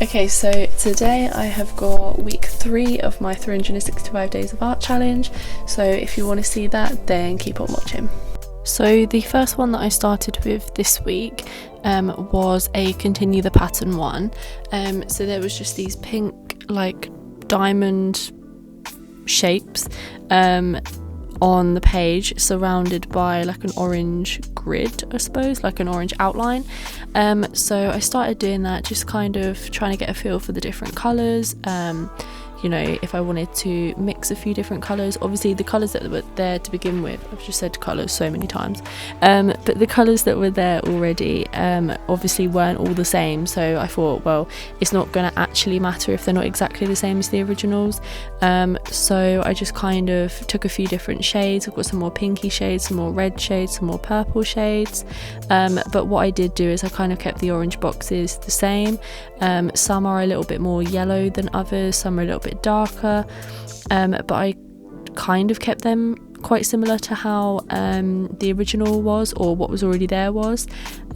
Okay, so today I have got week 3 of my 365 days of art challenge, so if you want to see that, then keep on watching. So the first one that I started with this week was a continue the pattern one. So there was just these pink like diamond shapes on the page, surrounded by like an orange grid, I suppose, like an orange outline. So I started doing that, just kind of trying to get a feel for the different colours, you know, if I wanted to mix a few different colours. Obviously the colours that were there to begin with, I've just said colours so many times, but the colours that were there already obviously weren't all the same, so I thought, well, it's not going to actually matter if they're not exactly the same as the originals. So I just kind of took a few different shades. I've got some more pinky shades, some more red shades, some more purple shades, but what I did do is I kind of kept the orange boxes the same. Some are a little bit more yellow than others, some are a little bit darker, but I kind of kept them quite similar to how the original was, or what was already there was,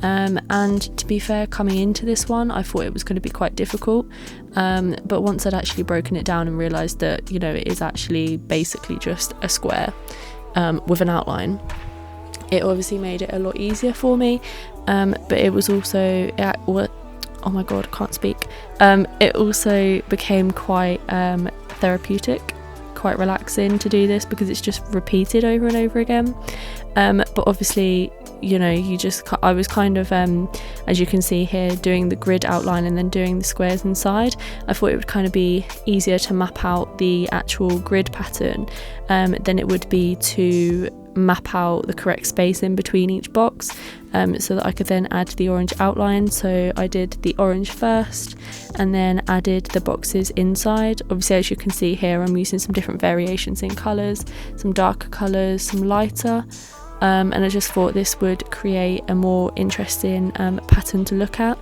and to be fair, coming into this one I thought it was going to be quite difficult, but once I'd actually broken it down and realised that, you know, it is actually basically just a square with an outline, it obviously made it a lot easier for me, but it was also oh my god, can't speak. It also became quite therapeutic, quite relaxing to do this, because it's just repeated over and over again. But obviously, you know, I was kind of, as you can see here, doing the grid outline and then doing the squares inside. I thought it would kind of be easier to map out the actual grid pattern than it would be to map out the correct space in between each box, so that I could then add the orange outline. So I did the orange first and then added the boxes inside. Obviously, as you can see here, I'm using some different variations in colours, some darker colours, some lighter, and I just thought this would create a more interesting pattern to look at.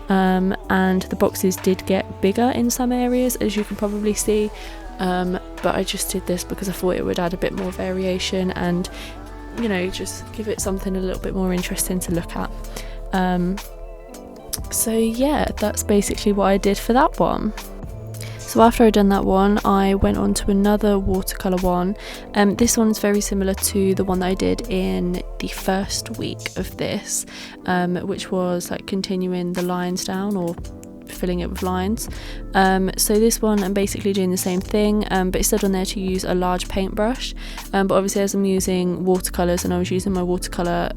And the boxes did get bigger in some areas, as you can probably see, but I just did this because I thought it would add a bit more variation and, you know, just give it something a little bit more interesting to look at. So yeah, that's basically what I did for that one. So after I'd done that one, I went on to another watercolour one. This one's very similar to the one that I did in the first week of this, which was like continuing the lines down, or filling it with lines. So this one I'm basically doing the same thing, but it said on there to use a large paintbrush, but obviously as I'm using watercolours and I was using my watercolour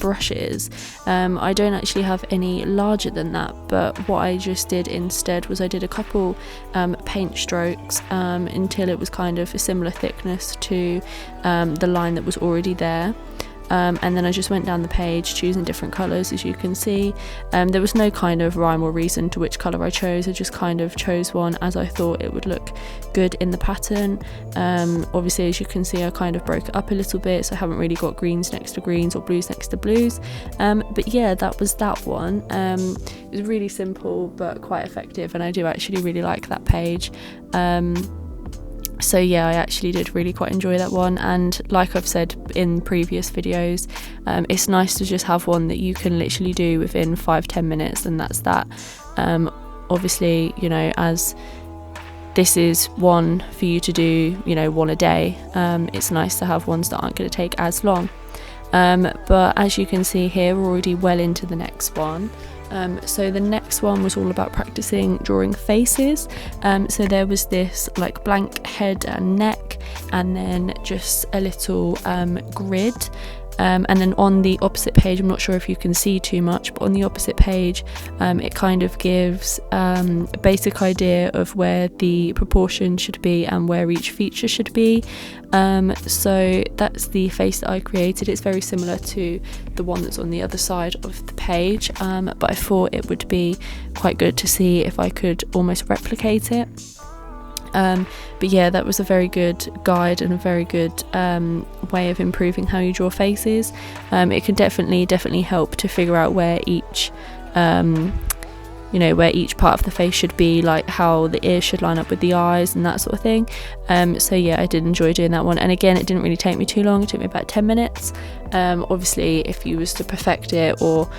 brushes, I don't actually have any larger than that, but what I just did instead was I did a couple paint strokes until it was kind of a similar thickness to the line that was already there. And then I just went down the page choosing different colours, as you can see. There was no kind of rhyme or reason to which colour I chose. I just kind of chose one as I thought it would look good in the pattern. Obviously, as you can see, I kind of broke it up a little bit, so I haven't really got greens next to greens or blues next to blues. But yeah, that was that one. It was really simple but quite effective, and I do actually really like that page. So yeah, I actually did really quite enjoy that one, and like I've said in previous videos, it's nice to just have one that you can literally do within 5-10 minutes, and that's that. Obviously, you know, as this is one for you to do, you know, one a day, it's nice to have ones that aren't going to take as long. But as you can see here, we're already well into the next one. So the next one was all about practicing drawing faces. So there was this like blank head and neck, and then just a little grid. And then on the opposite page, I'm not sure if you can see too much, but on the opposite page, it kind of gives a basic idea of where the proportion should be and where each feature should be. So that's the face that I created. It's very similar to the one that's on the other side of the page, but I thought it would be quite good to see if I could almost replicate it. But yeah, that was a very good guide and a very good way of improving how you draw faces. It can definitely help to figure out where each where each part of the face should be, like how the ears should line up with the eyes and that sort of thing. So yeah, I did enjoy doing that one, and again, it didn't really take me too long. It took me about 10 minutes. Obviously, if you was to perfect it, or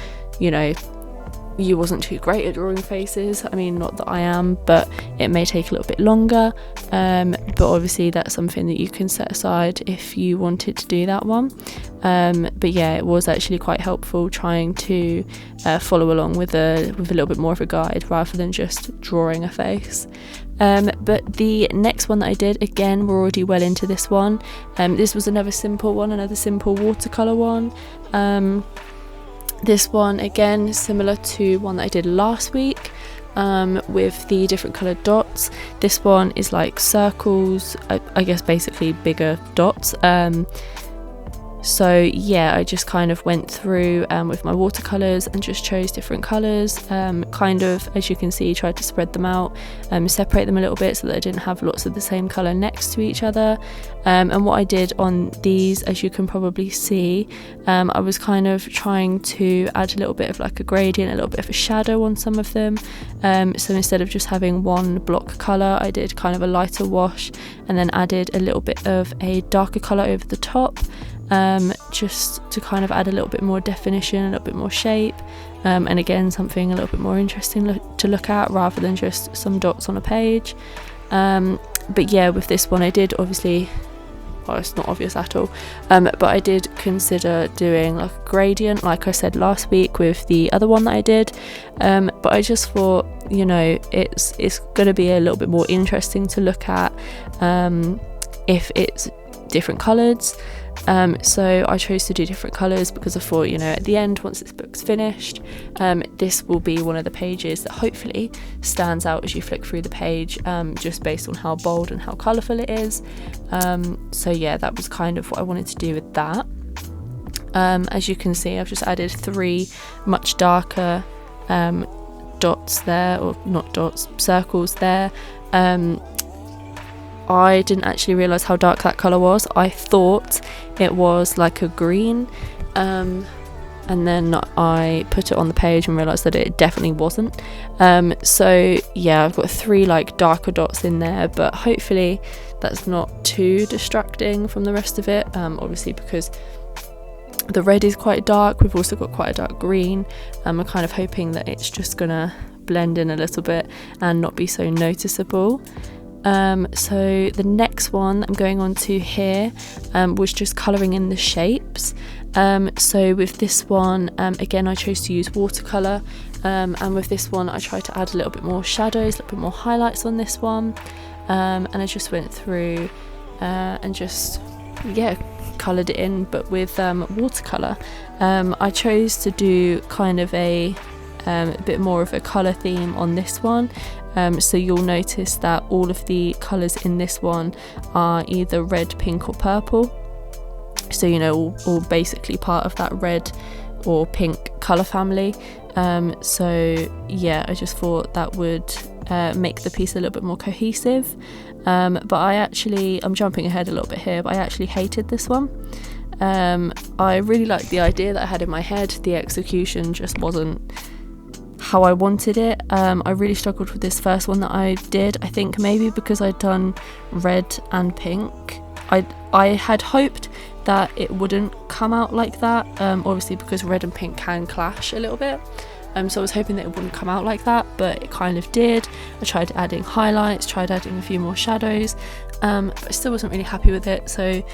you wasn't too great at drawing faces. I mean, not that I am, but it may take a little bit longer, but obviously that's something that you can set aside if you wanted to do that one. But yeah, it was actually quite helpful trying to follow along with a little bit more of a guide rather than just drawing a face. But the next one that I did, again, we're already well into this one. This was another simple watercolor one. This one, again, similar to one that I did last week, with the different coloured dots. This one is like circles, I guess basically bigger dots. So yeah, I just kind of went through with my watercolours and just chose different colours, kind of, as you can see, tried to spread them out, separate them a little bit so that I didn't have lots of the same colour next to each other. And what I did on these, as you can probably see, I was kind of trying to add a little bit of like a gradient, a little bit of a shadow on some of them. So instead of just having one block colour, I did kind of a lighter wash and then added a little bit of a darker colour over the top. Just to kind of add a little bit more definition, a little bit more shape, and again something a little bit more interesting to look at rather than just some dots on a page. But yeah, with this one I did obviously, well, it's not obvious at all, but I did consider doing like a gradient like I said last week with the other one that I did, but I just thought, you know, it's going to be a little bit more interesting to look at if it's different colours. So I chose to do different colours because I thought, you know, at the end, once this book's finished, this will be one of the pages that hopefully stands out as you flick through the page, just based on how bold and how colourful it is. So yeah, that was kind of what I wanted to do with that. As you can see, I've just added 3 much darker dots there, or not dots, circles there. I didn't actually realise how dark that colour was. I thought it was like a green, and then I put it on the page and realised that it definitely wasn't. So yeah, I've got 3 like darker dots in there, but hopefully that's not too distracting from the rest of it, obviously because the red is quite dark. We've also got quite a dark green. I'm kind of hoping that it's just gonna blend in a little bit and not be so noticeable. So the next one I'm going on to here was just colouring in the shapes. So with this one, again, I chose to use watercolour, and with this one I tried to add a little bit more shadows, a little bit more highlights on this one, and I just went through and just, yeah, coloured it in, but with watercolour. I chose to do kind of a bit more of a colour theme on this one. So you'll notice that all of the colours in this one are either red, pink or purple. So, you know, all basically part of that red or pink colour family. So yeah, I just thought that would make the piece a little bit more cohesive. But I'm jumping ahead a little bit here, but I actually hated this one. I really liked the idea that I had in my head. The execution just wasn't how I wanted it. I really struggled with this first one that I did. I think maybe because I'd done red and pink, I had hoped that it wouldn't come out like that, obviously because red and pink can clash a little bit. So I was hoping that it wouldn't come out like that, but it kind of did. I tried adding highlights, tried adding a few more shadows, but I still wasn't really happy with it. So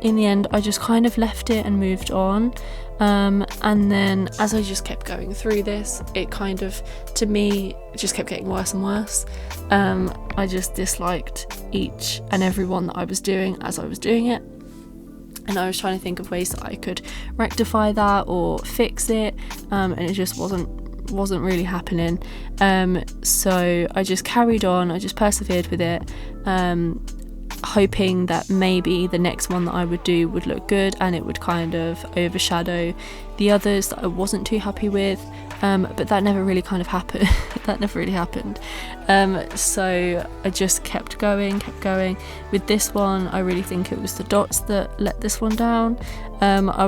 in the end, I just kind of left it and moved on. And then as I just kept going through this, it kind of, to me, it just kept getting worse and worse. I just disliked each and every one that I was doing as I was doing it. And I was trying to think of ways that I could rectify that or fix it, and it just wasn't really happening. So I just carried on, I just persevered with it, hoping that maybe the next one that I would do would look good and it would kind of overshadow the others that I wasn't too happy with, but that never really kind of happened. That never really happened. So I just kept going. With this one, I really think it was the dots that let this one down. I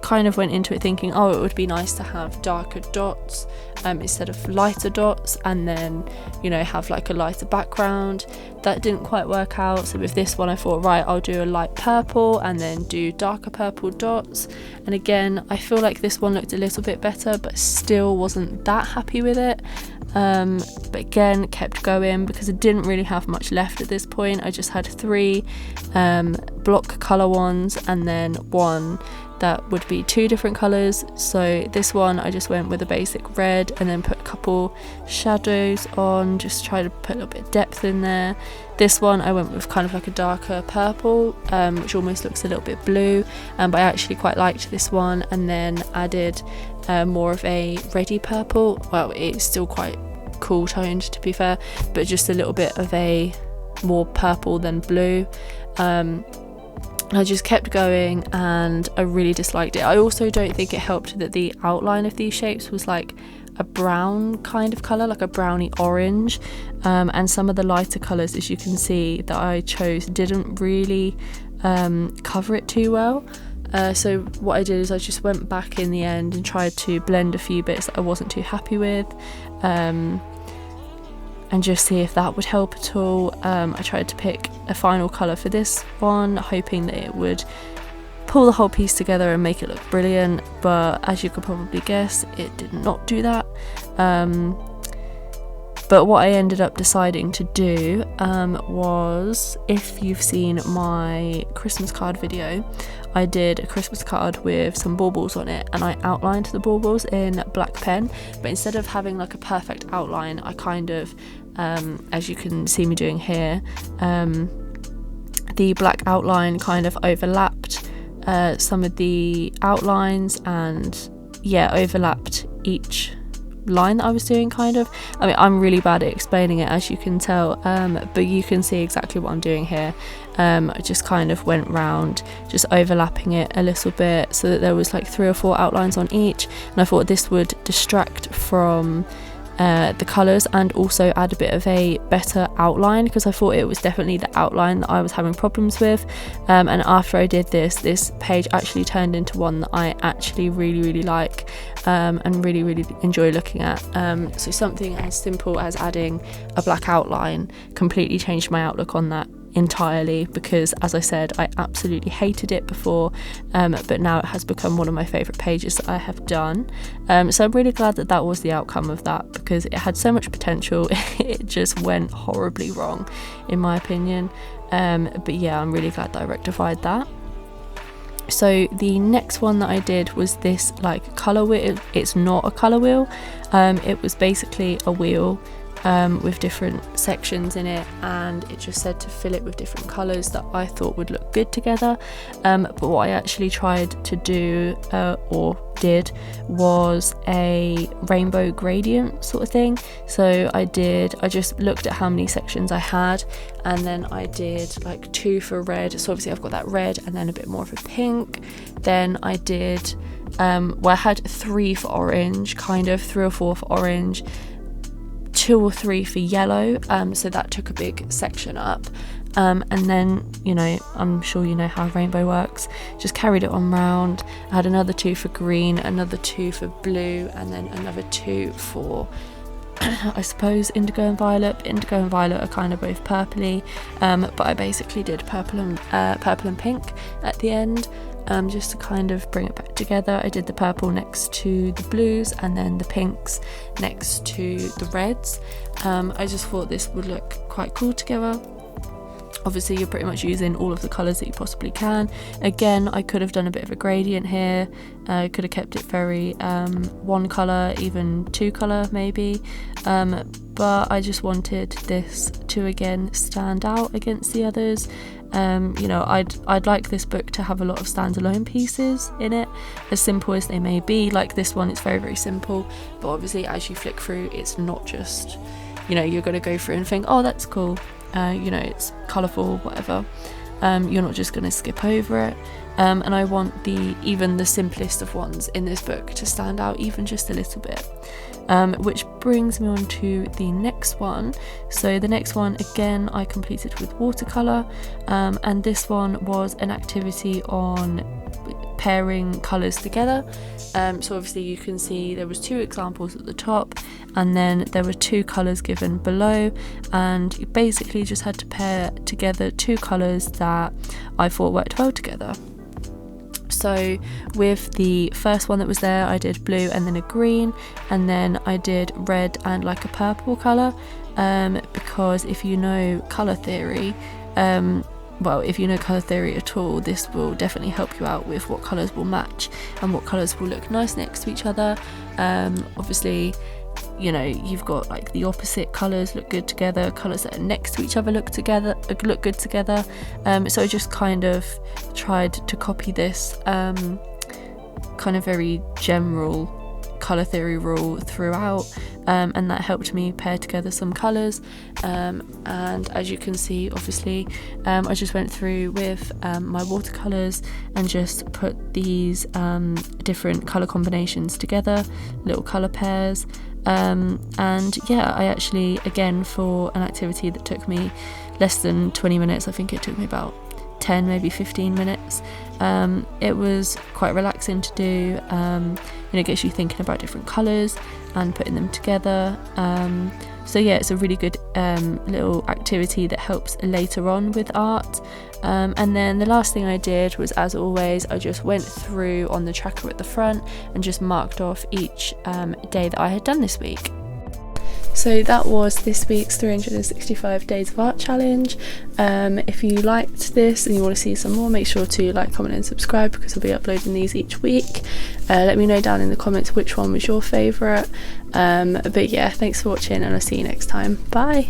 kind of went into it thinking, oh, it would be nice to have darker dots instead of lighter dots, and then, you know, have like a lighter background. That didn't quite work out, so with this one I thought, right, I'll do a light purple and then do darker purple dots. And again, I feel like this one looked a little bit better, but still wasn't that happy with it. But again, kept going because I didn't really have much left at this point. I just had 3 block colour ones and then one that would be 2 different colours. So this one I just went with a basic red and then put a couple shadows on, just try to put a little bit of depth in there. This one I went with kind of like a darker purple, which almost looks a little bit blue, but I actually quite liked this one, and then added more of a reddy purple. Well, it's still quite cool toned to be fair, but just a little bit of a more purple than blue. I just kept going and I really disliked it. I also don't think it helped that the outline of these shapes was like a brown kind of colour, like a browny orange, and some of the lighter colours, as you can see, that I chose didn't really cover it too well. So what I did is I just went back in the end and tried to blend a few bits that I wasn't too happy with, and just see if that would help at all. I tried to pick a final colour for this one, hoping that it would pull the whole piece together and make it look brilliant, but as you could probably guess, it did not do that. But what I ended up deciding to do was, if you've seen my Christmas card video, I did a Christmas card with some baubles on it, and I outlined the baubles in black pen, but instead of having like a perfect outline, I kind of, as you can see me doing here, the black outline kind of overlapped some of the outlines, and yeah, overlapped each line that I was doing kind of. I mean, I'm really bad at explaining it, as you can tell, but you can see exactly what I'm doing here. I just kind of went round, just overlapping it a little bit so that there was like 3 or 4 outlines on each, and I thought this would distract from the colours and also add a bit of a better outline, because I thought it was definitely the outline that I was having problems with. And after I did this page actually turned into one that I actually really like, and really enjoy looking at. So something as simple as adding a black outline completely changed my outlook on that entirely, because as I said, I absolutely hated it before, but now it has become one of my favourite pages that I have done. So I'm really glad that that was the outcome of that, because it had so much potential. It just went horribly wrong in my opinion, but yeah, I'm really glad that I rectified that. So the next one that I did was this like colour wheel. It's not a colour wheel, it was basically a wheel with different sections in it, and it just said to fill it with different colours that I thought would look good together. But what I actually tried to do, or did, was a rainbow gradient sort of thing. So I just looked at how many sections I had, and then I did like 2 for red. So obviously I've got that red and then a bit more of a pink. Then I did, well, I had 3 for orange, kind of 3 or 4 for orange, 2 or 3 for yellow, so that took a big section up, and then, you know, I'm sure you know how rainbow works, just carried it on round. I had another 2 for green, another 2 for blue, and then another 2 for I suppose indigo and violet. Indigo and violet are kind of both purpley, but I basically did purple and pink at the end, just to kind of bring it back together. I did the purple next to the blues and then the pinks next to the reds. I just thought this would look quite cool together. Obviously you're pretty much using all of the colours that you possibly can. Again, I could have done a bit of a gradient here. I could have kept it very 1 colour, even 2 colour maybe, but I just wanted this to again stand out against the others. You know, I'd like this book to have a lot of standalone pieces in it, as simple as they may be. Like this one, it's very simple, but obviously as you flick through, it's not just, you know, you're going to go through and think, oh, that's cool, you know, it's colourful, whatever. You're not just going to skip over it, and I want even the simplest of ones in this book to stand out even just a little bit. Which brings me on to the next one. So the next one, again, I completed with watercolour, and this one was an activity on pairing colours together. So obviously you can see there was 2 examples at the top, and then there were 2 colours given below, and you basically just had to pair together 2 colours that I thought worked well together. So with the first one that was there, I did blue and then a green, and then I did red and like a purple colour, because if you know colour theory, well, if you know colour theory at all, this will definitely help you out with what colours will match and what colours will look nice next to each other. Obviously, you know, you've got like the opposite colours look good together, colours that are next to each other look good together. So I just kind of tried to copy this kind of very general colour theory rule throughout, and that helped me pair together some colours, and as you can see, obviously, I just went through with my watercolours and just put these different colour combinations together, little colour pairs, and yeah, I actually, again, for an activity that took me less than 20 minutes, I think it took me about 10, maybe 15 minutes. It was quite relaxing to do. You know, it gets you thinking about different colours and putting them together. So yeah, it's a really good little activity that helps later on with art. And then the last thing I did was, as always, I just went through on the tracker at the front and just marked off each day that I had done this week. So that was this week's 365 Days of Art Challenge. If you liked this and you want to see some more, make sure to like, comment and subscribe, because I'll be uploading these each week. Let me know down in the comments which one was your favourite. But yeah, thanks for watching, and I'll see you next time. Bye!